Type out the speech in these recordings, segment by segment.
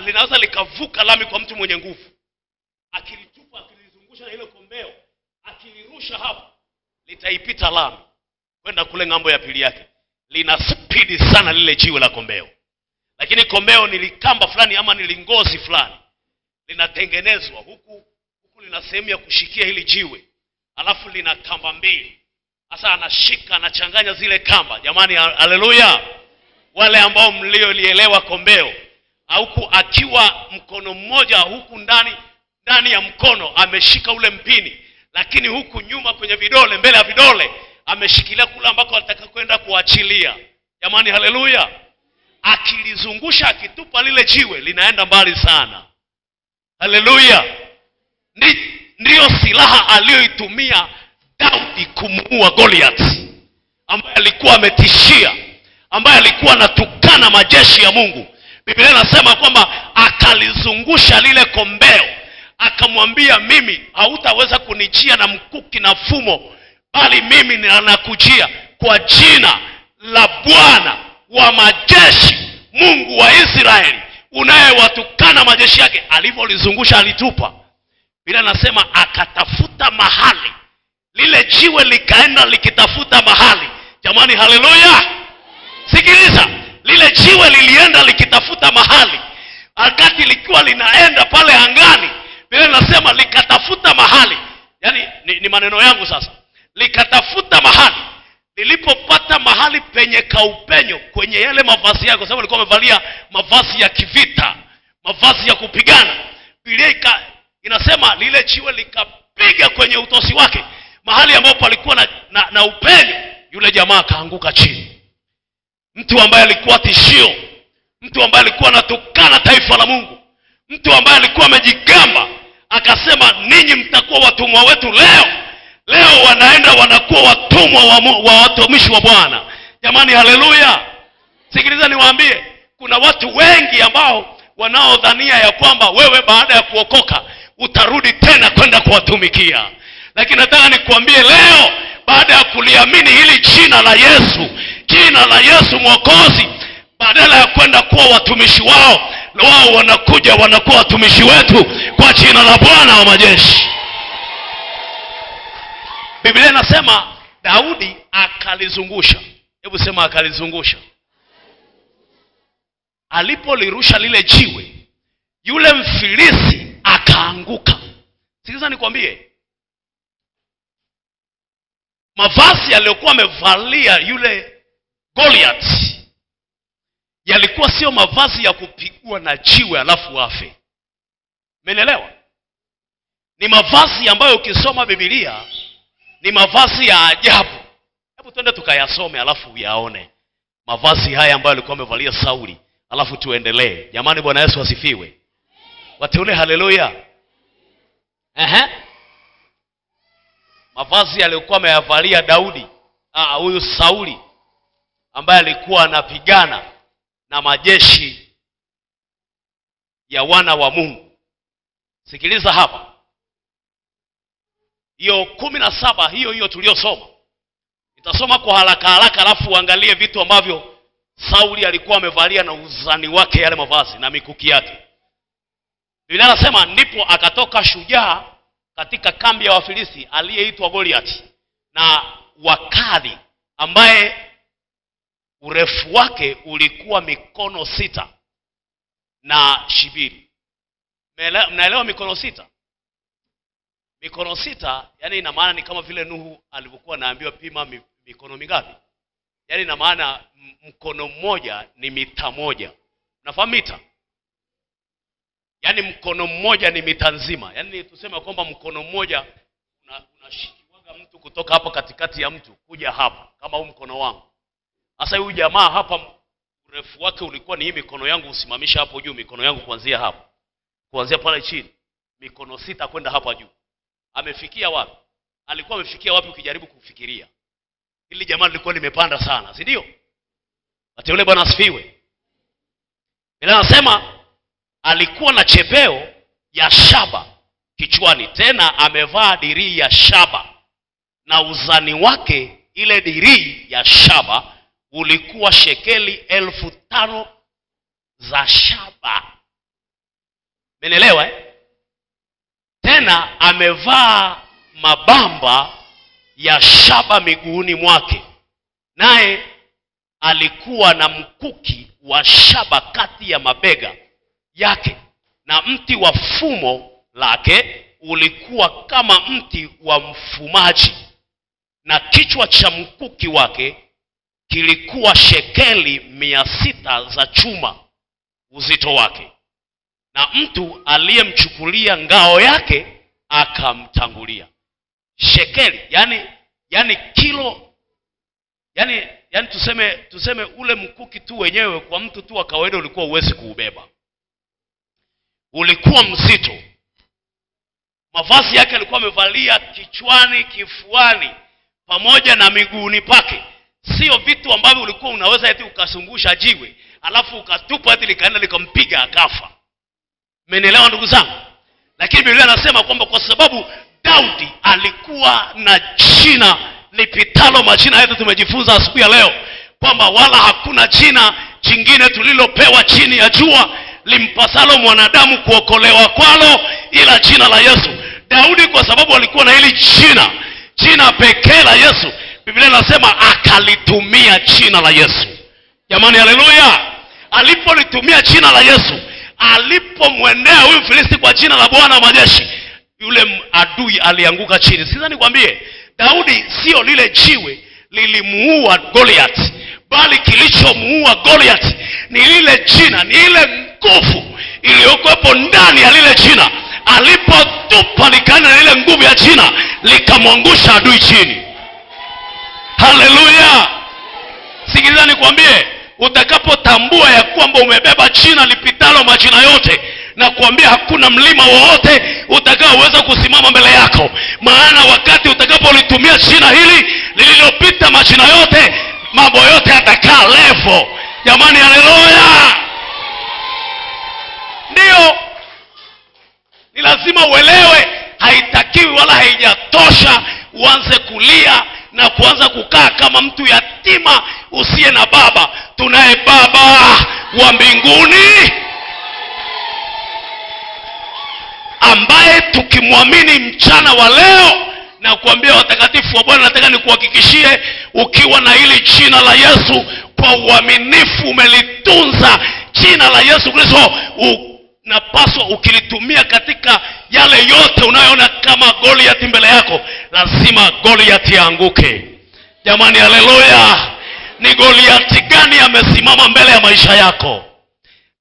linaweza likavuka lami kwa mtu mwenye nguvu. Akilitupa, akilizungusha na ile kombeo, akilirusha hapa, litaipita lami kwenda kule ng'ambo ya pili yake. Lina spidi sana lile jiwe la kombeo. Lakini kombeo ni likamba fulani ama ni lingozi fulani, linatengenezwa huku lina sehemu ya kushikia hili jiwe, alafu lina kamba mbili. Sasa anashika, anachanganya zile kamba. Jamani, haleluya! Wale ambao mliolielewa kombeo, huku akiwa mkono mmoja huku ndani ya mkono ameshika ule mpini, lakini huku nyuma kwenye vidole, mbele ya vidole ameshikilia kule ambako anataka kwenda kuachilia. Jamani, haleluya! Akilizungusha, akitupa lile jiwe, linaenda mbali sana. Haleluya! Ndiyo silaha aliyoitumia Daudi kumuua Goliath, ambaye alikuwa ametishia, ambaye alikuwa anatukana majeshi ya Mungu. Biblia inasema kwamba akalizungusha lile kombeo, akamwambia, mimi hautaweza kunijia na mkuki na fumo, bali mimi ninakujia kwa jina la Bwana wa majeshi, Mungu wa Israeli, unayewatukana majeshi yake. Alivyolizungusha, alitupa. Biblia inasema akatafuta mahali, lile jiwe likaenda likitafuta mahali. Jamani, haleluya! Sikiliza, lile jiwe lilienda likitafuta mahali. Wakati likiwa linaenda pale angani, Biblia inasema likatafuta mahali. Yaani ni maneno yangu sasa. Likatafuta mahali. Lilipopata mahali penye kaupenyo kwenye yale mavazi yake, kwa sababu alikuwa amevalia mavazi ya kivita, mavazi ya kupigana. Biblia inasema lile jiwe likapiga kwenye utosi wake, mahali ambapo alikuwa na upenyo. Yule jamaa akaanguka chini. Mtu ambaye alikuwa tishio, mtu ambaye alikuwa anatukana taifa la Mungu, mtu ambaye alikuwa amejigamba, akasema, ninyi mtakuwa watumwa wetu leo. Leo wanakuwa watumwa wa watumishi wa Bwana. Jamani, haleluya! Sikiliza niwaambie, kuna watu wengi ambao wanaodhania ya kwamba wewe baada ya kuokoka utarudi tena kwenda kuwatumikia. Lakini nataka nikuambie leo, baada ya kuliamini hili jina la Yesu Mwokozi, badala ya kwenda kuwa watumishi wao wanakuwa watumishi wetu kwa jina la Bwana wa majeshi. Biblia inasema Daudi akalizungusha. Hebu sema akalizungusha. Alipolirusha lile jiwe, yule Mfilisti akaanguka. Sikiliza nikwambie, mavazi aliyokuwa amevalia yule Goliath yalikuwa sio mavazi ya kupigwa na jiwe alafu afe. Umeelewa? Ni mavazi ambayo ukisoma Biblia ni mavazi ya ajabu. Hebu twende tukayasome alafu uyaone mavazi haya ambayo alikuwa amevalia Sauli, alafu tuendelee. Jamani, Bwana Yesu asifiwe. Wateule, haleluya. Mavazi aliyokuwa ameyavalia Daudi, huyu Sauli, ambaye alikuwa anapigana na majeshi ya wana wa Mungu. Sikiliza hapa. Hiyo 17 hiyo tuliyosoma. Nitasoma kwa haraka alafu uangalie vitu ambavyo Sauli alikuwa amevalia na uzani wake, yale mavazi na mikuki yake. Biblia inasema, ndipo akatoka shujaa katika kambi ya Wafilisti aliyeitwa Goliath, na wakali ambaye urefu wake ulikuwa mikono 6 na shibiri. Mnaelewa mikono 6? Mikono 6, yani ina maana ni kama vile Nuhu alivyokuwa anaambiwa pima mikono mingapi. Yani ina maana mkono mmoja ni mita 1. Unafahamu mita? Yani mkono mmoja ni mita nzima. Yani tuseme kwamba mkono mmoja unashikiwaga mtu kutoka hapa katikati ya mtu kuja hapa, kama huu mkono wangu. Sasa huyu jamaa hapa urefu wake ulikuwa ni hii mikono yangu, usimamisha hapo juu mikono yangu kuanzia hapa, kuanzia pale chini, mikono 6 kwenda hapa juu. Amefikia wapi? Alikuwa amefikia wapi ukijaribu kufikiria? Hili jamaa lilikuwa limepanda sana, si ndio? Wateule, Bwana asifiwe. Biblia inasema alikuwa na chepeo ya shaba kichwani, tena amevaa dirii ya shaba, na uzani wake ile dirii ya shaba ulikuwa shekeli 5,000 za shaba. Menelewa Tena amevaa mabamba ya shaba miguuni mwake, naye alikuwa na mkuki wa shaba kati ya mabega yake, na mti wa fumo lake ulikuwa kama mti wa mfumaji, na kichwa cha mkuki wake kilikuwa shekeli 600 za chuma uzito wake. Na mtu aliyemchukulia ngao yake akamtangulia. Shekeli yani kilo, yani tuseme ule mkuki tu wenyewe kwa mtu tu wa kawaida ulikuwa uwezi kuubeba. Ulikuwa mzito. Mavazi yake alikuwa amevalia kichwani, kifuani, pamoja na miguuni pake. Sio vitu ambavyo ulikuwa unaweza eti ukasungusha jiwe alafu ukatupa eti likaenda likampiga akafa. Menelewa ndugu zangu? Lakini Biblia inasema kwamba kwa sababu Daudi alikuwa na jina lipitalo majina yetu, tumejifunza asubuhi ya leo kwamba wala hakuna jina jingine tulilopewa chini ya jua limpasalo mwanadamu kuokolewa kwalo ila jina la Yesu. Daudi kwa sababu alikuwa na hili jina pekee la Yesu, Biblia inasema akalitumia jina la Yesu. Jamani, haleluya! Alipolitumia jina la Yesu, alipomwendea huyu Filisti kwa jina la Bwana wa majeshi, yule adui alianguka chini. Sasa nikwambie, Daudi sio lile jiwe lilimuua Goliath, bali kilichomuua Goliath ni lile jina, ni ile nguvu iliyokuwepo ndani ya lile jina. Alipotupa likana ile nguvu ya jina, likamwangusha adui chini. Haleluya! Sikiliza nikwambie, utakapotambua ya kwamba umebeba jina lipitalo majina yote, na kuambia hakuna mlima wowote utakaoweza kusimama mbele yako. Maana wakati utakapolitumia jina hili lililopita majina yote, mambo yote yatakaa level. Jamani, haleluya! Ndio, ni lazima uelewe, haitakiwi wala haijatosha uanze kulia na kuanza kukaa kama mtu yatima usiye na baba. Tunaye Baba wa mbinguni ambaye tukimwamini mchana wa leo, na kuambia watakatifu wa Bwana, nataka nikuhakikishie, ukiwa na hili jina la Yesu kwa uaminifu, umelitunza jina la Yesu Kristo, unapaswa ukilitumia katika yale yote unayoona kama Goliath mbele yako, lazima Goliath aanguke. Jamani, haleluya! Ni Goliath gani amesimama mbele ya maisha yako?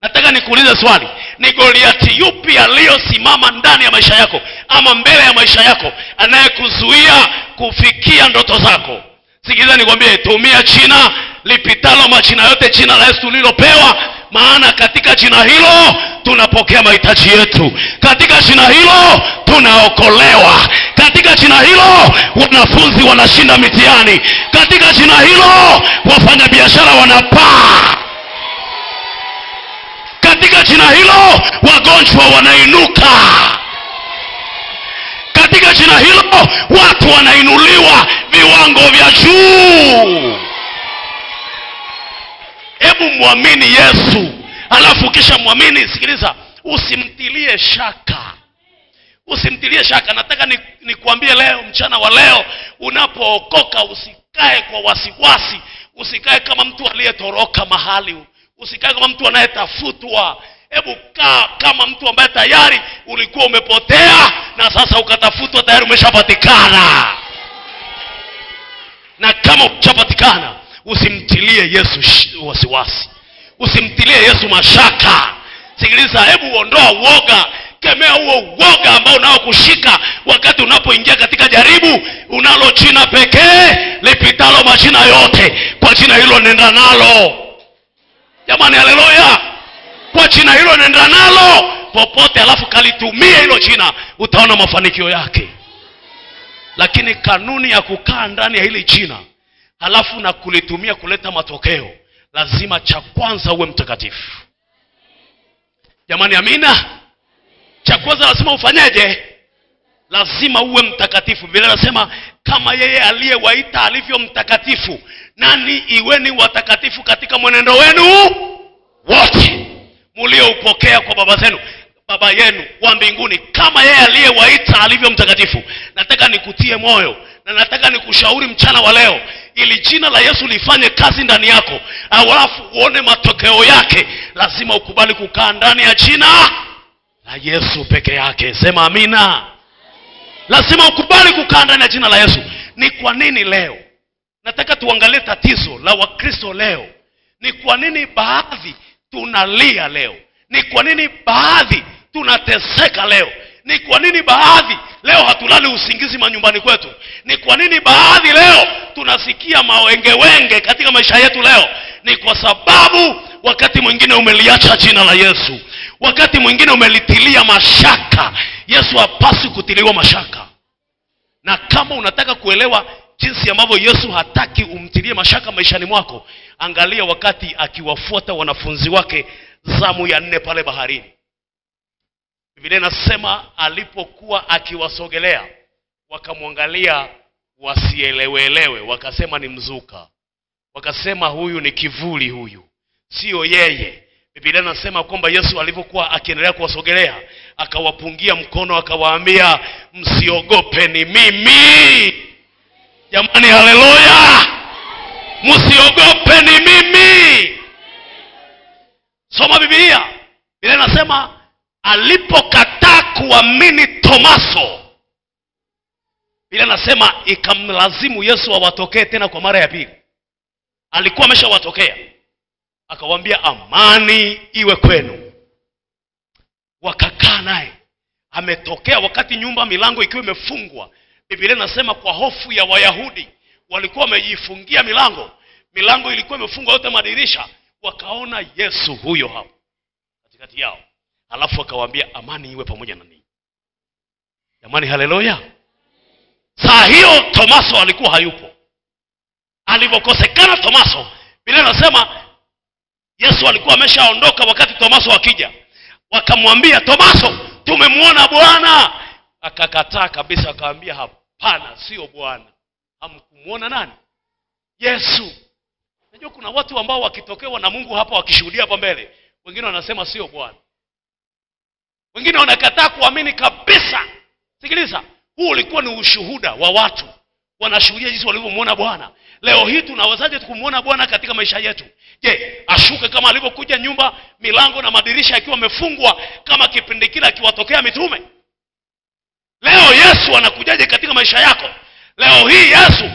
Nataka nikuulize swali, ni Goliath yupi aliyosimama ndani ya maisha yako ama mbele ya maisha yako, anayekuzuia kufikia ndoto zako? Sikiliza nikwambie, tumia jina lipitalo majina yote, jina la Yesu lilopewa, maana katika jina hilo tunapokea mahitaji yetu. Katika jina hilo tunaokolewa. Katika jina hilo wanafunzi wanashinda mitihani. Katika jina hilo wafanya biashara wanapaa. Katika jina hilo wagonjwa wanainuka. Katika jina hilo watu wanainuliwa viwango vya juu. Hebu muamini Yesu, alafu kisha muamini. Sikiliza, usimtilie shaka. Usimtilie shaka. Nataka nikuambie leo, mchana wa leo, unapookoka usikae kwa wasiwasi. Usikae kama mtu aliyetoroka mahali. Usikae kama mtu anayetafutwa. Hebu kaa kama mtu ambaye tayari ulikuwa umepotea na sasa ukatafutwa, tayari umeshapatikana. Na kama umeshapatikana, usimtilie Yesu wasiwasi. Usimtilie Yesu mashaka. Sikiliza, hebu uondoa uoga. Kemea huo uoga ambao unaokushika wakati unapoingia katika jaribu. Unalo jina pekee lipitalo majina yote. Kwa jina hilo nenda nalo. Jamani, haleluya! Kwa jina hilo nenda nalo popote, alafu kalitumie hilo jina, utaona mafanikio yake. Lakini kanuni ya kukaa ndani ya hili jina halafu na kulitumia kuleta matokeo, lazima cha kwanza uwe mtakatifu. Jamani, amina? Cha kwanza lazima ufanyeje? Lazima uwe mtakatifu. Biblia inasema kama yeye aliyewaita alivyo mtakatifu, nani iweni watakatifu katika mwenendo wenu wote. mlioupokea kwa baba yenu wa mbinguni, kama yeye aliyewaita alivyo mtakatifu. Nataka nikutie moyo na nataka nikushauri mchana wa leo, ili jina la Yesu lifanye kazi ndani yako, alafu uone matokeo yake, lazima ukubali kukaa ndani ya jina la Yesu peke yake. Sema amina. Lazima ukubali kukaa ndani ya jina la Yesu. Ni kwa nini leo nataka tuangalie tatizo la Wakristo leo? Ni kwa nini baadhi tunalia leo? Ni kwa nini baadhi tunateseka leo? Ni kwa nini baadhi leo hatulali usingizi manyumbani kwetu? Ni kwa nini baadhi leo tunasikia mawengewenge katika maisha yetu leo? Ni kwa sababu wakati mwingine umeliacha jina la Yesu. Wakati mwingine umelitilia mashaka. Yesu hapaswi kutiliwa mashaka. Na kama unataka kuelewa jinsi ambavyo Yesu hataki umtilie mashaka maishani mwako, angalia wakati akiwafuata wanafunzi wake zamu ya 4 pale baharini. Biblia inasema alipokuwa akiwasogelea, wakamwangalia wasielewelewe, wakasema ni mzuka. Wakasema huyu ni kivuli, huyu sio yeye. Biblia inasema kwamba Yesu alipokuwa akiendelea kuwasogelea, akawapungia mkono, akawaambia msiogope, ni mimi. Jamani, haleluya! Msiogope, ni mimi. Soma Biblia. Biblia inasema alipokataa kuamini Tomaso, Biblia inasema ikamlazimu Yesu awatokee tena kwa mara ya pili. Alikuwa ameshawatokea, akawaambia amani iwe kwenu. Wakakaa naye. Ametokea wakati nyumba milango ikiwa imefungwa. Biblia inasema kwa hofu ya Wayahudi walikuwa wamejifungia milango. Milango ilikuwa imefungwa yote, madirisha. Wakaona Yesu huyo hapo katikati yao. Alafu akawaambia amani iwe pamoja na ninyi. Jamani, haleluya! Saa hiyo Tomaso alikuwa hayupo. Alipokosekana Tomaso, Biblia inasema Yesu alikuwa ameshaondoka wakati Tomaso akija. Wakamwambia Tomaso, tumemwona Bwana. Akakataa kabisa, akawaambia hapana, sio Bwana. Hamkumuona nani? Yesu. Unajua kuna watu ambao wakitokewa na Mungu hapa wakishuhudia hapa mbele, wengine wanasema sio Bwana. Wengine wanakataa kuamini kabisa. Sikiliza, huu ulikuwa ni ushuhuda wa watu. Wanashuhudia jinsi walivyomuona Bwana. Leo hii tunawezaje kumuona Bwana katika maisha yetu? Je, ashuke kama alivyokuja nyumba milango na madirisha yakiwa yamefungwa kama kipindi kile akiwatokea mitume? Leo Yesu anakujaje katika maisha yako? Leo hii Yesu,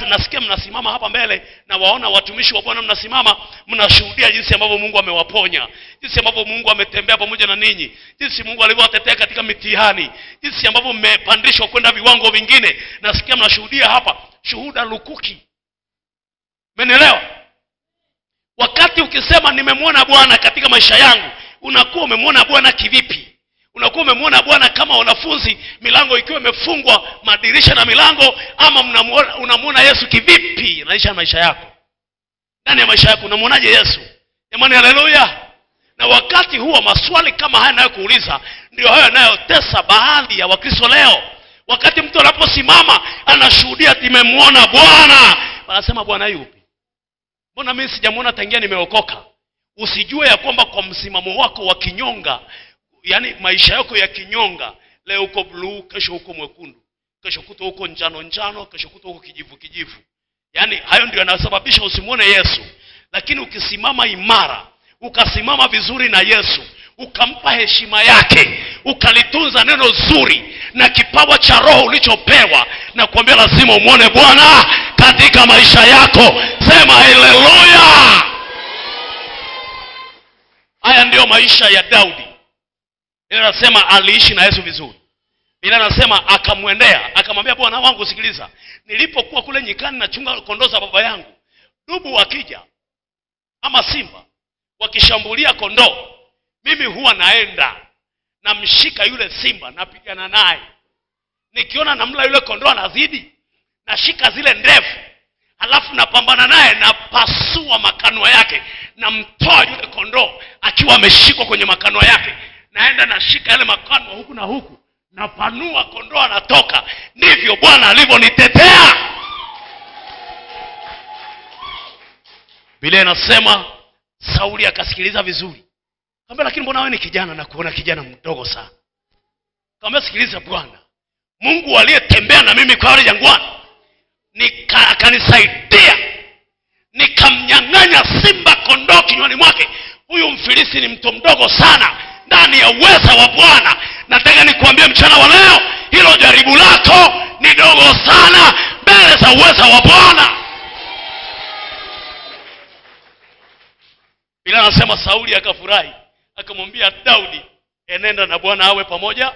nasikia mnasimama hapa mbele na waona watumishi wa Bwana mnasimama, mnashuhudia jinsi ambavyo Mungu amewaponya, jinsi ambavyo Mungu ametembea pamoja na ninyi, jinsi Mungu alivyowatetea katika mitihani, jinsi ambavyo mmepandishwa kwenda viwango vingine. Nasikia mnashuhudia hapa, shuhuda lukuki. Mmenielewa? Wakati ukisema nimemwona Bwana katika maisha yangu, unakuwa umemwona Bwana kivipi? Unakuwa umemwona Bwana kama wanafunzi milango ikiwa imefungwa, madirisha na milango, ama unamwona Yesu kivipi maisha yako? Ndani ya maisha yako unamwonaje Yesu? Jamani, haleluya! Na wakati huo maswali kama haya nayokuuliza ndio hayo yanayotesa baadhi ya Wakristo leo. Wakati mtu anaposimama anashuhudia nimemwona Bwana, wanasema Bwana yupi? Mbona mimi sijamuona tangia nimeokoka? Usijue ya kwamba kwa msimamo wako wa kinyonga, yani maisha yako ya kinyonga, leo uko blue, kesho uko mwekundu, kesho kuto uko njano, kesho kuto uko kijivu. Yani hayo ndio yanasababisha usimuone Yesu. Lakini ukisimama imara, ukasimama vizuri na Yesu, ukampa heshima yake, ukalitunza neno zuri na kipawa cha Roho ulichopewa, na kuambia lazima umuone Bwana katika maisha yako. Sema haleluya! Haya ndio maisha ya Daudi. Biblia inasema aliishi na Yesu vizuri. Biblia inasema akamwendea, akamwambia Bwana wangu, sikiliza, nilipokuwa kule nyikani nachunga kondoo za baba yangu, dubu wakija ama simba wakishambulia kondoo, mimi huwa naenda namshika yule simba, napigana naye. Nikiona namla yule kondoo anazidi, nashika zile ndevu, halafu napambana naye, napasua makanwa yake, namtoa yule kondoo akiwa ameshikwa kwenye makanwa yake. Naenda nashika yale makanwa huku na huku, napanua, kondoo anatoka. Ndivyo Bwana alivyonitetea. Biblia inasema Sauli akasikiliza vizuri, Kaambia lakini mbona wewe ni kijana na kuona kijana mdogo sana? Kaambia sikiliza bwana, Mungu aliyetembea na mimi kwa wale jangwani akanisaidia, nikamnyang'anya simba kondoo kinywani mwake. Huyu Mfilisti ni mtu mdogo sana ndani ya uweza wa Bwana. Nataka nikuambie mchana wa leo, hilo jaribu lako ni dogo sana mbele za uweza wa Bwana. Bila anasema Sauli akafurahi, akamwambia Daudi, enenda na Bwana awe pamoja.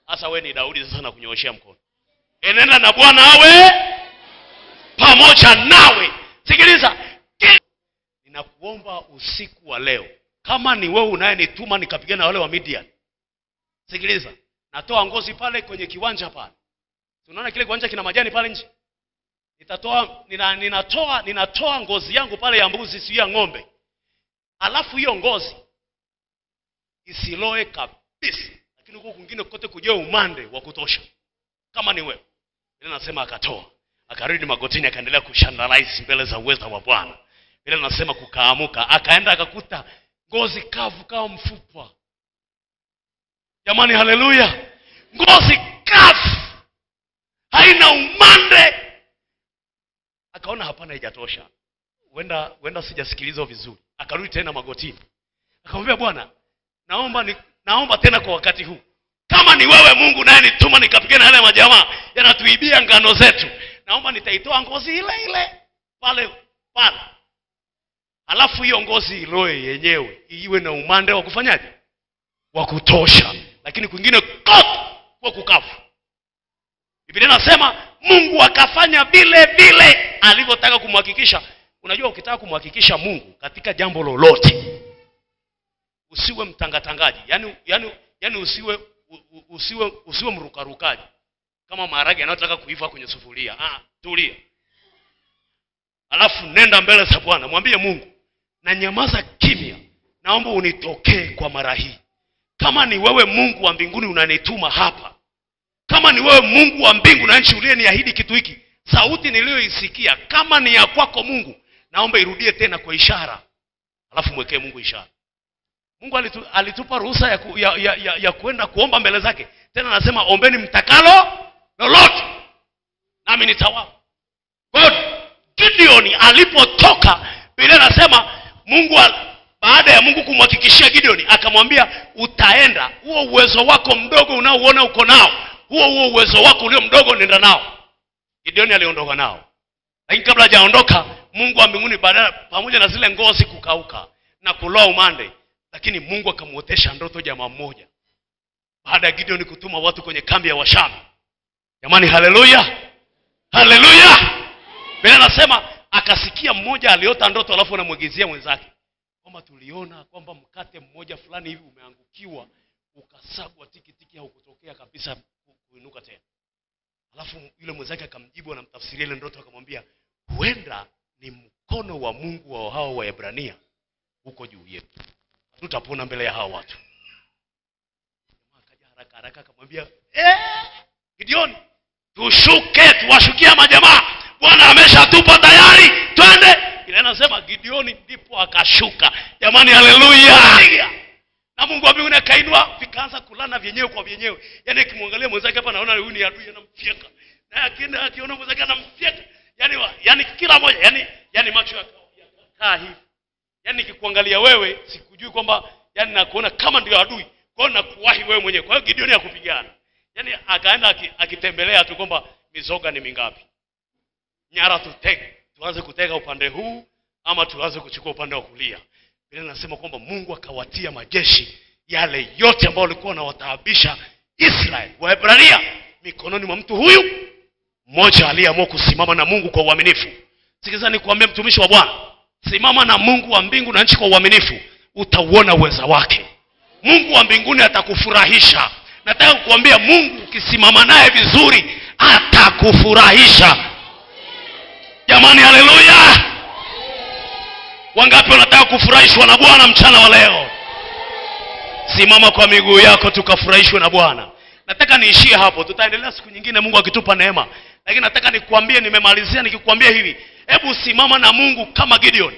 Sasa wewe ni Daudi sasa na kunyooshea mkono. Enenda na Bwana awe pamoja nawe. Sikiliza, ninakuomba usiku wa leo, kama ni wewe unayenituma nikapigana na wale wa Midian. Sikiliza, natoa ngozi pale kwenye kiwanja pale. Tunaona kile kiwanja kina majani pale nje. Ninatoa ngozi yangu pale ya mbuzi, si ya ng'ombe. Alafu hiyo ngozi isiloe kabisa, lakini huko kwingine kote kujua umande wa kutosha. Kama ni wewe. Bila nasema akatoa, akarudi magotini, akaendelea kushandalize mbele za uweza wa Bwana. Bila nasema kukaamuka, akaenda akakuta ngozi kavu kama mfupa. Jamani, haleluya! Ngozi kavu, haina umande. Akaona hapana, haijatosha. Wenda sijasikiliza vizuri. Akarudi tena magotini, akamwambia Bwana, naomba tena kwa wakati huu, kama ni wewe Mungu naye nituma nikapigana na wale majamaa yanatuibia ngano zetu, naomba nitaitoa ngozi ile ile pale. Alafu hiyo ngozi iloe yenyewe, iwe na umande wa kufanyaje? Wa kutosha. Lakini kwingine kote kwa kukavu. Biblia inasema Mungu akafanya vile vile alivyotaka kumhakikisha. Unajua, ukitaka kumhakikisha Mungu katika jambo lolote, usiwe mtangatangaji. Yaani usiwe mrukarukaji kama maharage yanayotaka kuiva kwenye sufuria. Tulia. Alafu nenda mbele za Bwana, mwambie Mungu, na nyamaza kimya, naomba unitokee kwa mara hii. Kama ni wewe Mungu wa mbinguni unanituma hapa, kama ni wewe Mungu wa mbingu na nchi uliyeniahidi kitu hiki, sauti niliyoisikia kama ni ya kwako Mungu, naomba irudie tena kwa ishara. Alafu mwekee Mungu ishara. Mungu alitupa ruhusa ya kwenda kuomba mbele zake. Tena anasema ombeni mtakalo lolote, nami nitawapa. Kwa hiyo Gideon alipotoka, Biblia inasema Mungu baada ya Mungu kumhakikishia Gideon, akamwambia utaenda, huo uwezo wako mdogo unaoona uko nao, huo uwezo wako ulio mdogo nenda nao. Gideon aliondoka nao. Lakini kabla hajaondoka, Mungu wa mbinguni pamoja na zile ngozi kukauka na kuloa umande, lakini Mungu akamuotesha ndoto jamaa mmoja baada ya Gideon kutuma watu kwenye kambi ya Washami. Jamani, haleluya! Haleluya! Biblia inasema akasikia mmoja aliota ndoto, alafu anamwagizia mwenzake kwamba tuliona kwamba mkate mmoja fulani hivi umeangukiwa, ukasagwa tiki au kutokea kabisa kuinuka tena. Alafu yule mwenzake akamjibu, anamtafsiria ile ndoto, akamwambia huenda ni mkono wa Mungu wa hao wa Waebrania huko juu yetu, tutapona mbele ya hao watu. Akaja haraka akamwambia Gideon, tushuke tuwashukia majamaa, Bwana ameshatupa tayari, twende. Ile anasema Gideon ndipo akashuka. Jamani, haleluya! Na Mungu wa mbinguni akainua, vikaanza kulana vyenyewe kwa vyenyewe. Yaani akimwangalia mwenzake hapa naona huyu ni adui, anamfieka. Na akiona mwenzake anamfieka. Yaani kila moja, yaani macho yakakaa hivi. Yaani nikikuangalia wewe sikujui kwamba nakuona kama ndio adui. Kwa hiyo nakuwahi wewe mwenyewe. Kwa hiyo Gideon akupigana. Yaani akaenda akitembelea tu kwamba mizoga ni mingapi. Nyara tuteke. Tuanze kutega upande huu ama tuanze kuchukua upande wa kulia. Biblia inasema kwamba Mungu akawatia majeshi yale yote ambao walikuwa wanawataabisha Israeli, Waebrania, mikononi mwa mtu huyu mmoja aliyeamua kusimama na Mungu kwa uaminifu. Sikiza nikwambie mtumishi wa Bwana, simama na Mungu wa mbingu na nchi kwa uaminifu, utauona uweza wake. Mungu wa mbinguni atakufurahisha. Nataka kukuambia Mungu ukisimama naye vizuri atakufurahisha. Jamani, haleluya! Wangapi wanataka kufurahishwa na Bwana mchana wa leo? Simama kwa miguu yako tukafurahishwe na Bwana. Nataka niishie hapo, tutaendelea siku nyingine Mungu akitupa neema. Lakini nataka nikwambie, nimemalizia nikikwambia hivi, hebu simama na Mungu kama Gideon.